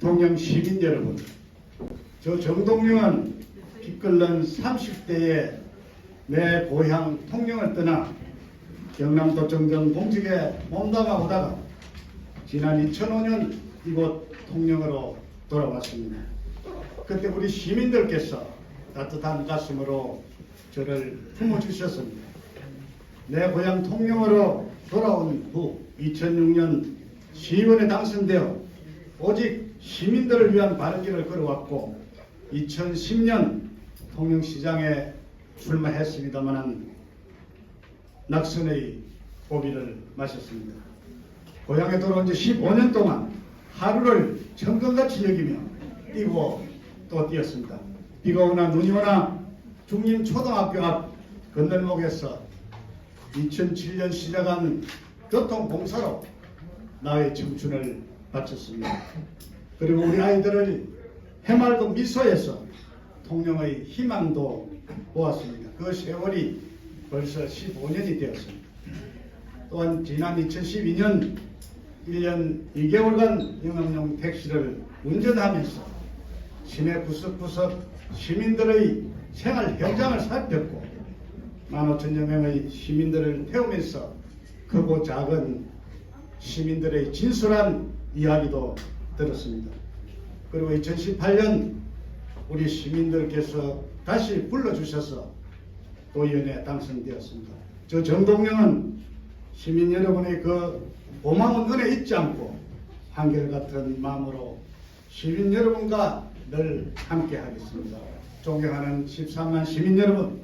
통영 시민 여러분, 저 정동영은 피 끓는 30대에 내 고향 통영을 떠나 경남도 정전 공직에 몸담아 오다가 지난 2005년 이곳 통영으로 돌아왔습니다. 그때 우리 시민들께서 따뜻한 가슴으로 저를 품어주셨습니다. 내 고향 통영으로 돌아온 후 2006년 시의원에 당선되어 오직 시민들을 위한 바른길을 걸어왔고 2010년 통영시장에 출마했습니다만 낙선의 고비를 마셨습니다. 고향에 돌아온 지 15년 동안 하루를 천금같이 여기며 뛰고 또 뛰었습니다. 비가 오나 눈이 오나 중림초등학교 앞 건널목에서 2007년 시작한 교통공사로 나의 청춘을 바쳤습니다. 그리고 우리 아이들을 해맑은 미소에서 통영의 희망도 보았습니다. 그 세월이 벌써 15년이 되었습니다. 또한 지난 2012년 1년 2개월간 영업용 택시를 운전하면서 시내 구석구석 시민들의 생활 현장을 살폈고 15,000여 명의 시민들을 태우면서 크고 작은 시민들의 진솔한 이야기도 들었습니다. 그리고 2018년 우리 시민들께서 다시 불러주셔서 도의원에 당선되었습니다. 저 정동영은 시민 여러분의 그 고마운 은혜 잊지 않고 한결같은 마음으로 시민 여러분과 늘 함께 하겠습니다. 존경하는 13만 시민 여러분,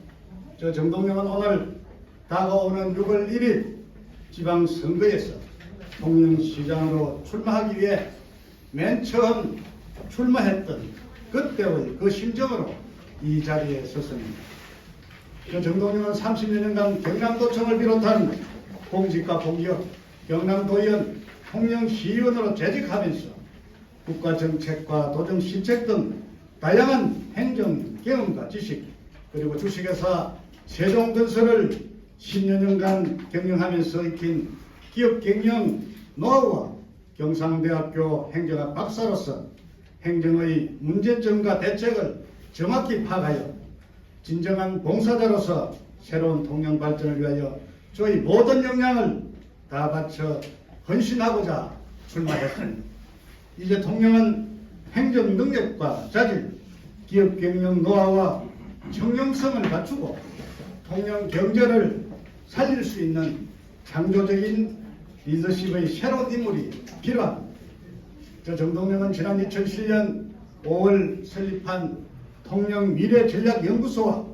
저 정동영은 오늘 다가오는 6월 1일 지방선거에서 통영시장으로 출마하기 위해 맨 처음 출마했던 그때의 그 심정으로 이 자리에 섰습니다. 저 정동영은 30여 년간 경남도청을 비롯한 공직과 공기업, 경남도의원, 통영시의원으로 재직하면서 국가정책과 도정시책 등 다양한 행정 경험과 지식, 그리고 주식회사 세종건설을 10여 년간 경영하면서 익힌 기업 경영 노하우와 경상대학교 행정학 박사로서 행정의 문제점과 대책을 정확히 파악하여 진정한 봉사자로서 새로운 통영 발전을 위하여 저희 모든 역량을 다 바쳐 헌신하고자 출마했습니다. 이제 통영은 행정 능력과 자질, 기업 경영 노하우와 청렴성을 갖추고 통영 경제를 살릴 수 있는 창조적인 리더십의 새로운 인물이 필요합니다. 저 정동영은 지난 2007년 5월 설립한 통영 미래전략연구소와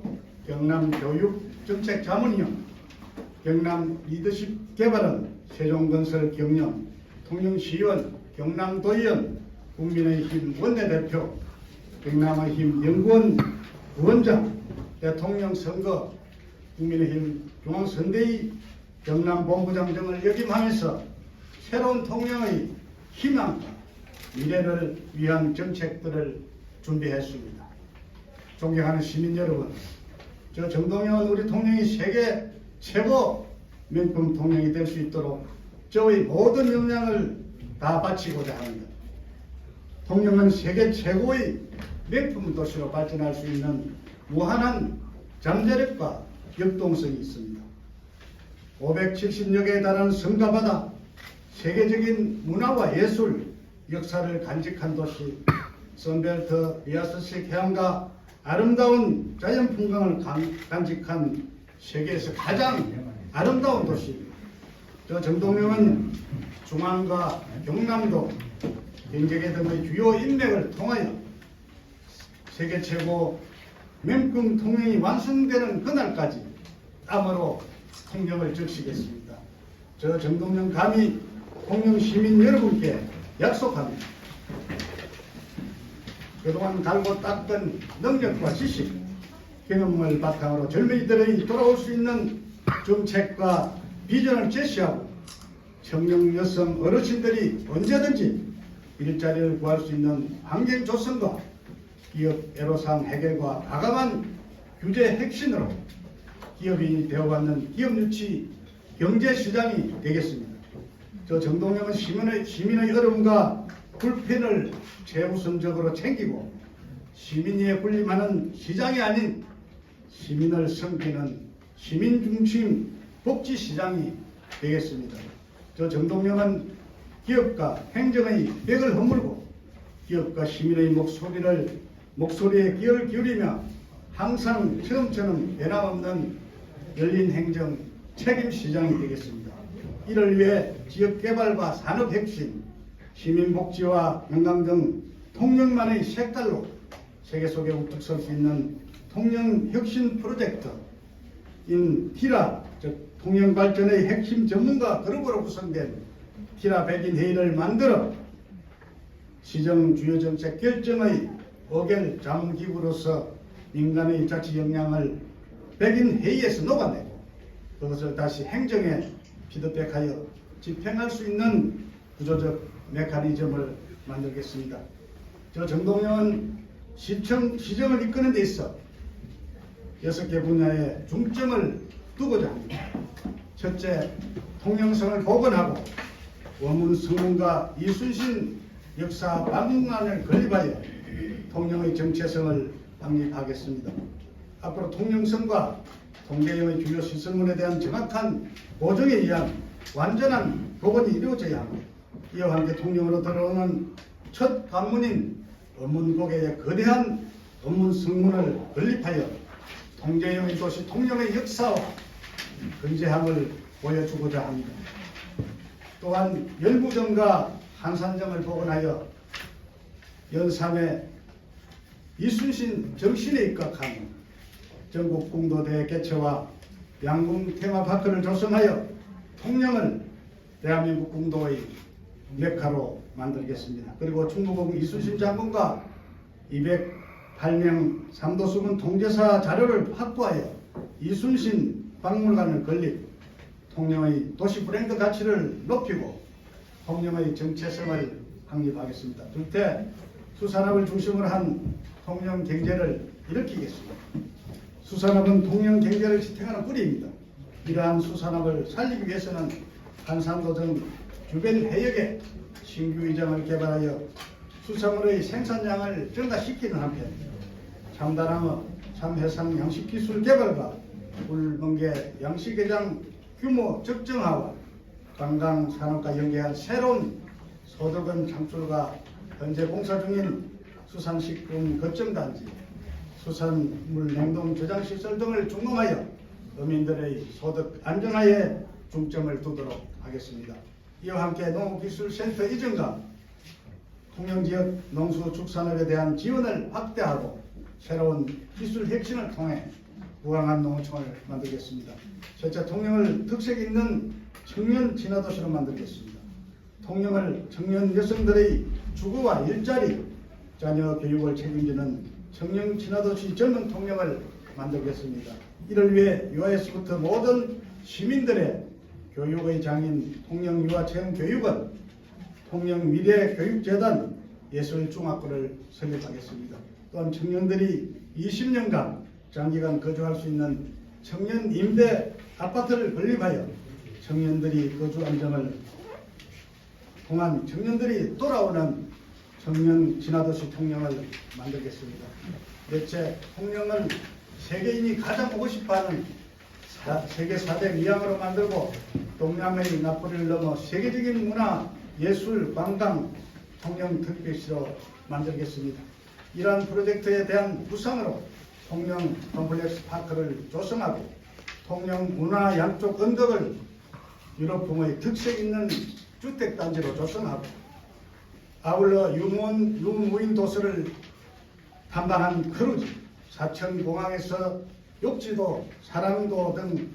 경남교육정책자문위원, 경남 리더십 개발원, 세종건설 경영, 통영시의원, 경남도의원, 국민의힘 원내대표, 경남의힘 연구원 부원장, 대통령 선거, 국민의힘 중앙선대위, 경남본부장 등을 역임하면서 새로운 통영의 희망과 미래를 위한 정책들을 준비했습니다. 존경하는 시민 여러분, 저 정동영은 우리 통영이 세계 최고 명품 통영이 될 수 있도록 저의 모든 역량을 다 바치고자 합니다. 통영은 세계 최고의 명품 도시로 발전할 수 있는 무한한 잠재력과 역동성이 있습니다. 570여 개에 달하는 성과 바다, 세계적인 문화와 예술, 역사를 간직한 도시, 선벨트 리아스식 해안과 아름다운 자연 풍광을 간직한 세계에서 가장 아름다운 도시입니다. 저 정동영은 중앙과 경남도, 경제계 등의 주요 인맥을 통하여 세계 최고 명품 통영이 완성되는 그날까지 땀으로 통영을 적시겠습니다. 저 정동영 감히 통영 시민 여러분께 약속합니다. 그동안 갈고 닦던 능력과 지식, 경험을 바탕으로 젊은이들이 돌아올 수 있는 정책과 비전을 제시하고 청년 여성 어르신들이 언제든지 일자리를 구할 수 있는 환경 조성과 기업 애로사항 해결과 과감한 규제 혁신으로 기업인이 되어받는 기업유치 경제시장이 되겠습니다. 저 정동영은 시민의 어려움과 불편을 최우선적으로 챙기고 시민위에 군림하는 시장이 아닌 시민을 섬기는 시민중심 복지시장이 되겠습니다. 저 정동영은 기업과 행정의 벽을 허물고 기업과 시민의 목소리에 귀를 기울이며 항상 처음처럼 변함없는 열린 행정 책임시장이 되겠습니다. 이를 위해 지역개발과 산업혁신, 시민복지와 관광 등 통영만의 색깔로 세계 속에 우뚝 설 수 있는 통영혁신 프로젝트인 티라, 즉 통영발전의 핵심 전문가 그룹으로 구성된 티라 백인 회의를 만들어 시정 주요 정책 결정의 의결 자문기구로서 민간의 자치 역량을 백인 회의에서 녹아내고 그것을 다시 행정에 피드백하여 집행할 수 있는 구조적 메커니즘을 만들겠습니다. 저 정동영은 시정을 이끄는 데 있어 6개 분야에 중점을 두고자 합니다. 첫째, 통영성을 복원하고 원문 성문과 이순신 역사 박물관을 건립하여 통영의 정체성을 확립하겠습니다. 앞으로 통영성과 통계형의 주요 시설물에 대한 정확한 보정에 의한 완전한 복원이 이루어져야 합니다. 이와 함께 통영으로 들어오는 첫 관문인 언문고개에 거대한 언문 성문을 건립하여 통계형의 도시 통영의 역사와 근대함을 보여주고자 합니다. 또한 열무정과 한산정을 복원하여 연삼에 이순신 정신에 입각한 전국궁도대 개최와 양궁 테마파크를 조성하여 통영을 대한민국 궁도의 메카로 만들겠습니다. 그리고 충무공 이순신 장군과 208명 삼도수군 통제사 자료를 확보하여 이순신 박물관을 건립, 통영의 도시 브랜드 가치를 높이고 통영의 정체성을 확립하겠습니다. 둘째, 수산업을 중심으로 한 통영 경제를 일으키겠습니다. 수산업은 통영 경제를 지탱하는 뿌리입니다. 이러한 수산업을 살리기 위해서는 한산도 등 주변 해역에 신규 이장을 개발하여 수산물의 생산량을 증가시키는 한편 참다랑어, 참해상 양식기술 개발과 울멍게 양식개장 규모 적정화와 관광산업과 연계한 새로운 소득원 창출과 현재 공사 중인 수산식품 거점단지, 수산물 냉동 저장시설 등을 중공하여 어민들의 소득 안정화에 중점을 두도록 하겠습니다. 이와 함께 농업기술센터 이전과 통영지역 농수축산업에 대한 지원을 확대하고 새로운 기술 혁신을 통해 우왕한 농어촌을 만들겠습니다. 셋째, 통영을 특색 있는 청년 진화도시로 만들겠습니다. 통영을 청년 여성들의 주거와 일자리, 자녀 교육을 책임지는 청년 진화도시 젊은 통영을 만들겠습니다. 이를 위해 유아에서부터 모든 시민들의 교육의 장인 통영유아체험교육원, 통영미래교육재단 예술중학교를 설립하겠습니다. 또한 청년들이 20년간 장기간 거주할 수 있는 청년 임대 아파트를 건립하여 청년들이 거주 안정을 통한 청년들이 돌아오는 청년 진화도시 통영을 만들겠습니다. 넷째, 통영은 세계인이 가장 오고 싶어하는 세계 4대 위항으로 만들고 동남아의 나폴리를 넘어 세계적인 문화, 예술, 관광, 통영 특별시로 만들겠습니다. 이러한 프로젝트에 대한 구상으로 통영 컴플렉스 파크를 조성하고 통영 문화 양쪽 언덕을 유럽풍의 특색 있는 주택단지로 조성하고 아울러 유무인 도서를 탐방한 크루즈, 사천공항에서 욕지도, 사랑도 등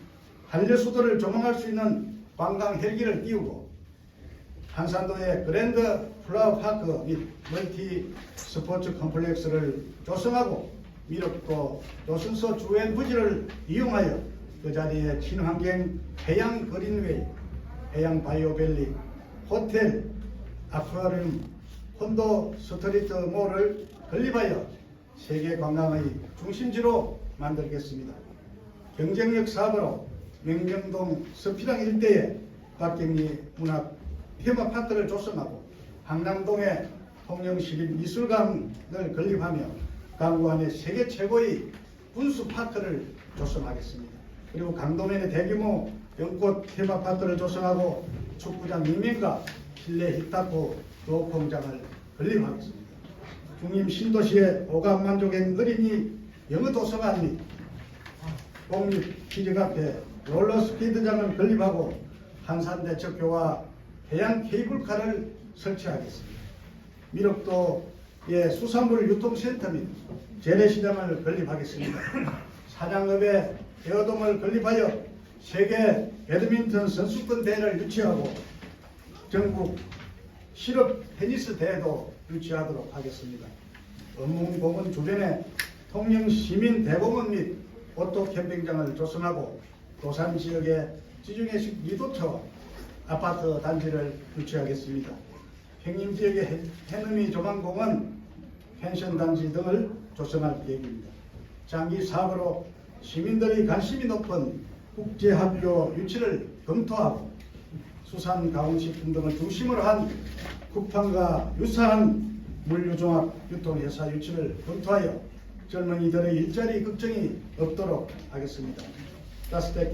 한려수도를 조망할 수 있는 관광 헬기를 띄우고 한산도의 그랜드 플라워파크 및 멀티 스포츠 컴플렉스를 조성하고 미륵도 조선소 주행 부지를 이용하여 그 자리에 친환경 해양 그린웨이, 해양 바이오밸리, 호텔, 아쿠아리움, 콘도 스트리트 몰을 건립하여 세계 관광의 중심지로 만들겠습니다. 경쟁력 사업으로 명경동 서피랑 일대에 박경리 문학 테마파크를 조성하고 한남동에 통영시립미술관을 건립하며 강구 안에 세계 최고의 분수파크를 조성하겠습니다. 그리고 강동면에 대규모 연꽃 테마파크를 조성하고 축구장 인면과 실내 히타프 도공장을 건립하겠습니다. 중림 신도시에 오감만족행 어린이 영어 도서관 및 공립 기지카페 롤러스피드장을 건립하고 한산대척교와 해양 케이블카를 설치하겠습니다. 미륵도에 수산물 유통센터 및 재래시장을 건립하겠습니다. 사장읍에 에어돔을 건립하여 세계 배드민턴 선수권 대회를 유치하고 전국 실업 테니스 대회도 유치하도록 하겠습니다. 은문공원 주변에 통영시민대공원 및 오토 캠핑장을 조성하고 도산지역에 지중해식 리조트와 아파트 단지를 유치하겠습니다. 평림지역의 해넘이 조망공원, 펜션단지 등을 조성할 계획입니다. 장기 사업으로 시민들의 관심이 높은 국제학교 유치를 검토하고 수산가공식품 등을 중심으로 한 쿠팡과 유사한 물류종합 유통회사 유치를 검토하여 젊은이들의 일자리 걱정이 없도록 하겠습니다. 다섯째,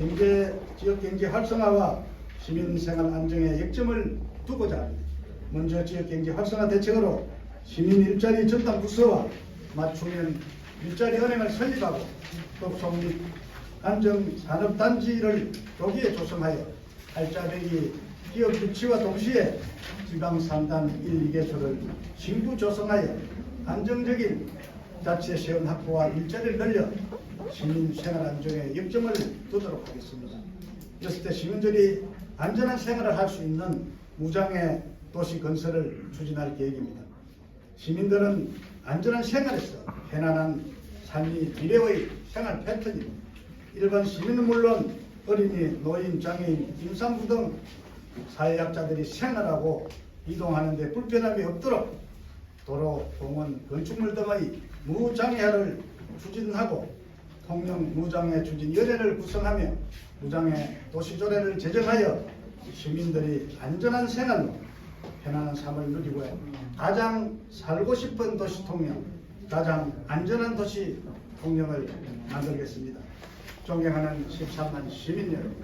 지역경제 활성화와 시민생활 안정에 역점을 두고자 합니다. 먼저 지역경제 활성화 대책으로 시민 일자리 전담 부서와 맞춤형 일자리 은행을 설립하고 협동 및 안정산업단지를 조기에 조성하여 알짜배기 기업 유치와 동시에 지방산단 1, 2개소를 신구 조성하여 안정적인 자체 세원 확보와 일자리를 늘려 시민 생활 안정에 역점을 두도록 하겠습니다. 여섯째, 시민들이 안전한 생활을 할 수 있는 무장애 도시 건설을 추진할 계획입니다. 시민들은 안전한 생활에서 편안한 삶이 미래의 생활 패턴입니다. 일반 시민은 물론 어린이, 노인, 장애인, 임산부 등 사회약자들이 생활하고 이동하는 데 불편함이 없도록 도로, 공원, 건축물 등의 무장애화를 추진하고 통영 무장애 추진위원회를 구성하며 무장애 도시조례를 제정하여 시민들이 안전한 생활로 편안한 삶을 누리고 가장 살고 싶은 도시 통영, 가장 안전한 도시 통영을 만들겠습니다. 존경하는 13만 시민 여러분,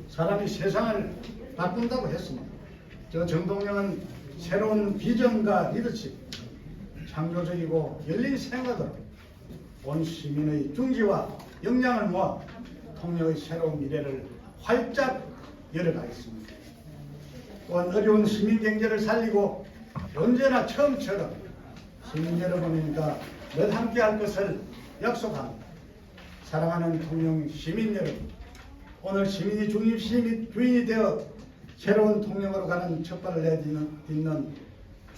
사람이 세상을 바꾼다고 했습니다. 저 정동영은 새로운 비전과 리더십, 창조적이고 열린 생각으로 온 시민의 중지와 역량을 모아 통영의 새로운 미래를 활짝 열어가겠습니다. 또한 어려운 시민 경제를 살리고 언제나 처음처럼 시민 여러분과 늘 함께 할 것을 약속합니다. 사랑하는 통영 시민 여러분, 오늘 시민이 중립시 및 주인이 되어 새로운 통영으로 가는 첫발을 내딛는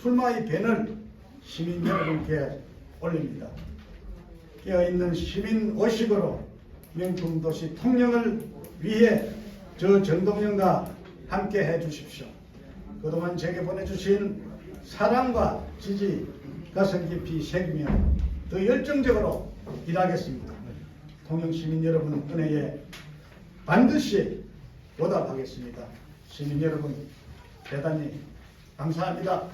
출마의 밴을 시민 여러분께 올립니다. 깨어있는 시민 의식으로 명품 도시 통영을 위해 저 정동영과 함께 해 주십시오. 그동안 제게 보내주신 사랑과 지지 가슴 깊이 새기며 더 열정적으로 일하겠습니다. 통영 시민 여러분 은혜에 반드시 보답하겠습니다. 시민 여러분 대단히 감사합니다.